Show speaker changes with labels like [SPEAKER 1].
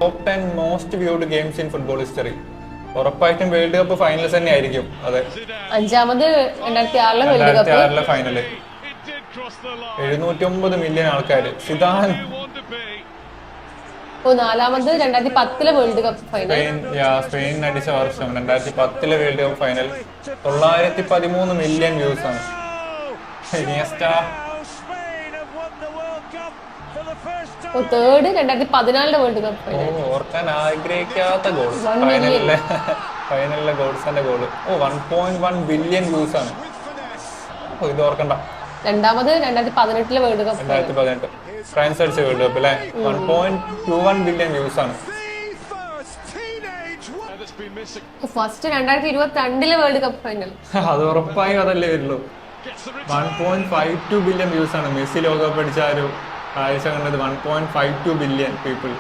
[SPEAKER 1] Top 10 most viewed games in football history. ഉറപ്പായിട്ടും world cup finals തന്നെ ആയിരിക്കും. അതെ,
[SPEAKER 2] അഞ്ചാമത് 2006
[SPEAKER 1] ഫൈനല്. 709 മില്യൺ ആൾക്കാർ. സിദാൻ.
[SPEAKER 2] നാലാമത് 2010 വേൾഡ് കപ്പ് ഫൈനൽ.
[SPEAKER 1] സ്പെയിൻ അടിച്ച വർഷം 2010 world cup final. 913 million views ആണ്.
[SPEAKER 2] Third 2014 world cup final.
[SPEAKER 1] ഓർക്കാൻ ആഗ്രഹിക്കാത്ത ഗോൾ. ഫൈനലിലെ ഗോൾസിന്റെ ഗോള് 1.1 ബില്യൺ വ്യൂസ് ആണ്. ഇത് ഓർക്കണ്ട.
[SPEAKER 2] രണ്ടാമത് 2018 വേൾഡ് കപ്പ്.
[SPEAKER 1] 2018 ഫ്രാൻസ് അടിച്ച വേൾഡ് കപ്പ് അല്ലെ. 1.21 ബില്യൺ വ്യൂസ് ആണ്.
[SPEAKER 2] First 2022 world cup final.
[SPEAKER 1] അത് ഉറപ്പായും അതല്ലേ വരുള്ളൂ. 1.52 ബില്യൺ വ്യൂസ് ആണ്. മെസ്സി ലോകകപ്പ് അടിച്ച ഒരു കാഴ്ച കണ്ടത്. 1.52 ബില്യൺ പീപ്പിൾ.